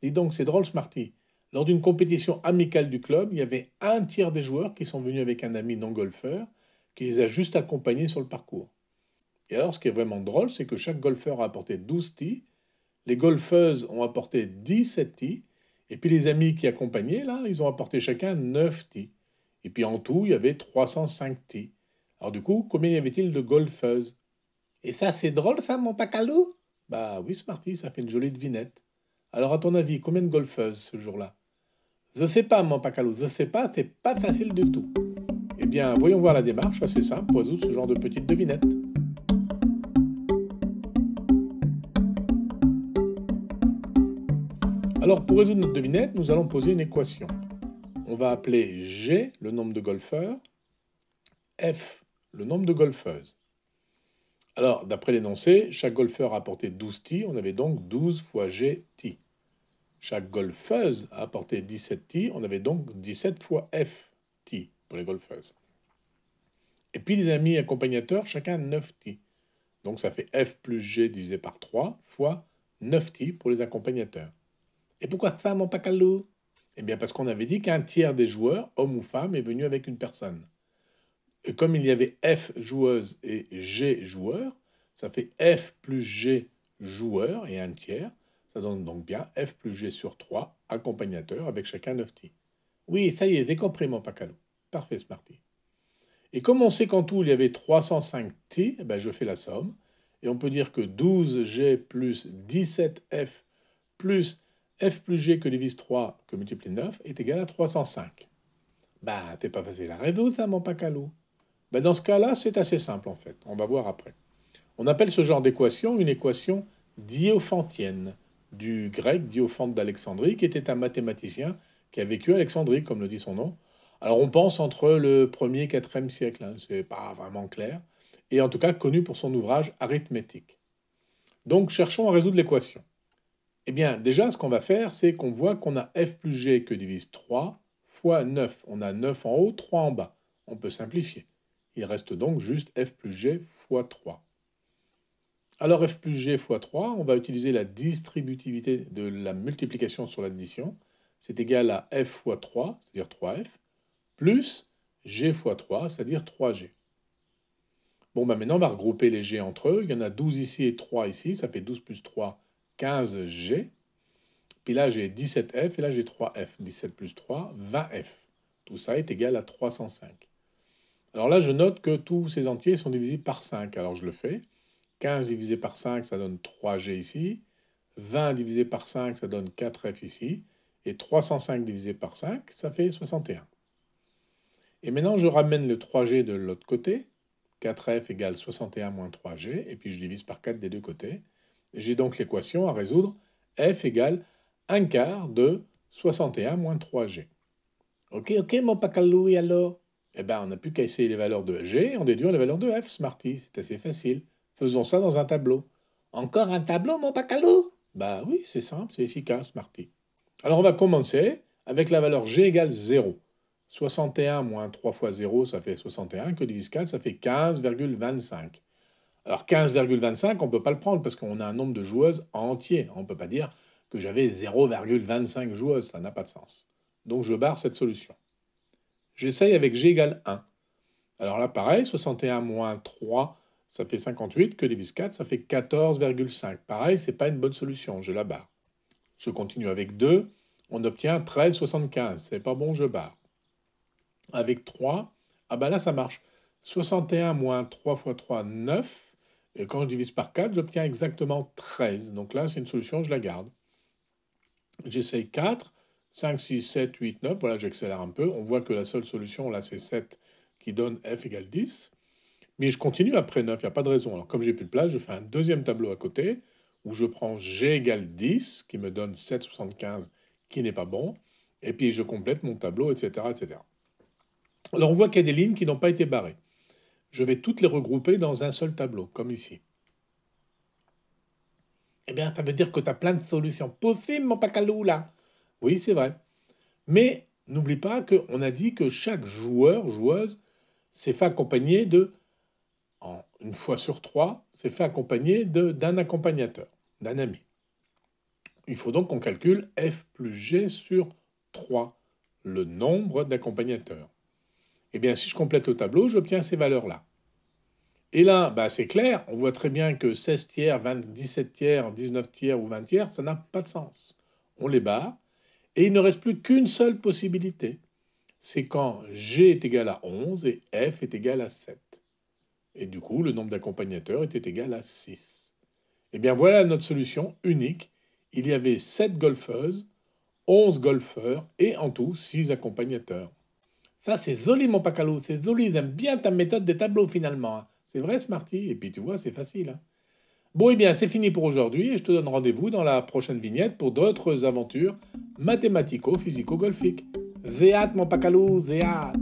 Dis donc, c'est drôle, Smarty. Lors d'une compétition amicale du club, il y avait un tiers des joueurs qui sont venus avec un ami non-golfeur qui les a juste accompagnés sur le parcours. Et alors, ce qui est vraiment drôle, c'est que chaque golfeur a apporté 12 tees, les golfeuses ont apporté 17 tees, et puis les amis qui accompagnaient, là, ils ont apporté chacun 9 tees. Et puis en tout, il y avait 305 tees. Alors du coup, combien y avait-il de golfeuses? Et ça, c'est drôle, ça, mon pacalou? Bah oui, Smarty, ça fait une jolie devinette. Alors, à ton avis, combien de golfeuses ce jour-là? Je sais pas, mon pacalou, je sais pas, c'est pas facile du tout. Eh bien, voyons voir la démarche, assez simple pour résoudre ce genre de petite devinette. Alors, pour résoudre notre devinette, nous allons poser une équation. On va appeler G le nombre de golfeurs, F le nombre de golfeuses. Alors, d'après l'énoncé, chaque golfeur a apporté 12 tees, on avait donc 12 fois G tees. Chaque golfeuse a apporté 17 tees, on avait donc 17 fois F tees pour les golfeuses. Et puis les amis accompagnateurs, chacun 9 tees. Donc ça fait F plus G divisé par 3 fois 9 tees pour les accompagnateurs. Et pourquoi ça, mon pacalou? Eh bien parce qu'on avait dit qu'un tiers des joueurs, hommes ou femmes, est venu avec une personne. Et comme il y avait F joueuse et G joueur, ça fait F plus G joueur et un tiers. Ça donne donc bien F plus G sur 3 accompagnateurs avec chacun 9 tees. Oui, ça y est, j'ai compris mon pacalou. Parfait, Smarty. Et comme on sait qu'en tout il y avait 305 T, ben je fais la somme. Et on peut dire que 12G plus 17F plus F plus G que divise 3 que multiplie 9 est égal à 305. Bah, c'est pas facile à résoudre, ça, mon pacalou. Ben dans ce cas-là, c'est assez simple en fait. On va voir après. On appelle ce genre d'équation une équation diophantienne, du grec Diophante d'Alexandrie, qui était un mathématicien qui a vécu à Alexandrie, comme le dit son nom. Alors on pense entre le 1er et 4e siècle, hein, c'est pas vraiment clair, et en tout cas connu pour son ouvrage arithmétique. Donc cherchons à résoudre l'équation. Eh bien déjà ce qu'on va faire, c'est qu'on voit qu'on a f plus g que divise 3 fois 9. On a 9 en haut, 3 en bas. On peut simplifier. Il reste donc juste f plus g fois 3. Alors f plus g fois 3, on va utiliser la distributivité de la multiplication sur l'addition. C'est égal à f fois 3, c'est-à-dire 3f, plus g fois 3, c'est-à-dire 3g. Bon, bah maintenant, on va regrouper les g entre eux. Il y en a 12 ici et 3 ici. Ça fait 12 plus 3, 15g. Puis là, j'ai 17f et là, j'ai 3f. 17 plus 3, 20f. Tout ça est égal à 305. Alors là, je note que tous ces entiers sont divisibles par 5. Alors je le fais. 15 divisé par 5, ça donne 3G ici. 20 divisé par 5, ça donne 4F ici. Et 305 divisé par 5, ça fait 61. Et maintenant, je ramène le 3G de l'autre côté. 4F égale 61 moins 3G. Et puis, je divise par 4 des deux côtés. J'ai donc l'équation à résoudre. F égale 1 quart de 61 moins 3G. Ok, mon pacalou, et alors? Eh bien, on n'a plus qu'à essayer les valeurs de G et on déduire les valeurs de F, Smarty. C'est assez facile. Faisons ça dans un tableau. Encore un tableau, mon pacalou? Bah oui, c'est simple, c'est efficace, Marty. Alors on va commencer avec la valeur G égale 0. 61 moins 3 fois 0, ça fait 61. Que divise 4, ça fait 15,25. Alors 15,25, on ne peut pas le prendre parce qu'on a un nombre de joueuses entier. On ne peut pas dire que j'avais 0,25 joueuses, ça n'a pas de sens. Donc je barre cette solution. J'essaye avec G égale 1. Alors là, pareil, 61 moins 3, ça fait 58. Que divise 4, ça fait 14,5. Pareil, c'est pas une bonne solution, je la barre. Je continue avec 2, on obtient 13,75. C'est pas bon, je barre. Avec 3, ah ben là, ça marche. 61 moins 3 fois 3, 9. Et quand je divise par 4, j'obtiens exactement 13. Donc là, c'est une solution, je la garde. J'essaye 4, 5, 6, 7, 8, 9. Voilà, j'accélère un peu. On voit que la seule solution, là, c'est 7 qui donne f égale 10. Mais je continue après 9, il n'y a pas de raison. Alors comme j'ai plus de place, je fais un deuxième tableau à côté où je prends g égale 10 qui me donne 7,75 qui n'est pas bon. Et puis je complète mon tableau, etc. etc. Alors on voit qu'il y a des lignes qui n'ont pas été barrées. Je vais toutes les regrouper dans un seul tableau, comme ici. Eh bien, ça veut dire que tu as plein de solutions possibles, mon pacalou, là. Oui, c'est vrai. Mais n'oublie pas qu'on a dit que chaque joueur, joueuse, s'est fait accompagner de une fois sur 3, c'est fait accompagner d'un accompagnateur, d'un ami. Il faut donc qu'on calcule f plus g sur 3, le nombre d'accompagnateurs. Eh bien, si je complète le tableau, j'obtiens ces valeurs-là. Et là, bah, c'est clair, on voit très bien que 16 tiers, 17 tiers, 19 tiers ou 20 tiers, ça n'a pas de sens. On les barre, et il ne reste plus qu'une seule possibilité. C'est quand G est égal à 11 et F est égal à 7. Et du coup, le nombre d'accompagnateurs était égal à 6. Eh bien, voilà notre solution unique. Il y avait 7 golfeuses, 11 golfeurs et en tout 6 accompagnateurs. Ça, c'est joli, mon Pacalou, c'est joli. J'aime bien ta méthode des tableaux, finalement. C'est vrai, Smarty. Et puis, tu vois, c'est facile. Hein. Bon, eh bien, c'est fini pour aujourd'hui et je te donne rendez-vous dans la prochaine vignette pour d'autres aventures mathématico-physico-golfiques. Zéat, mon Pacalou, zéat.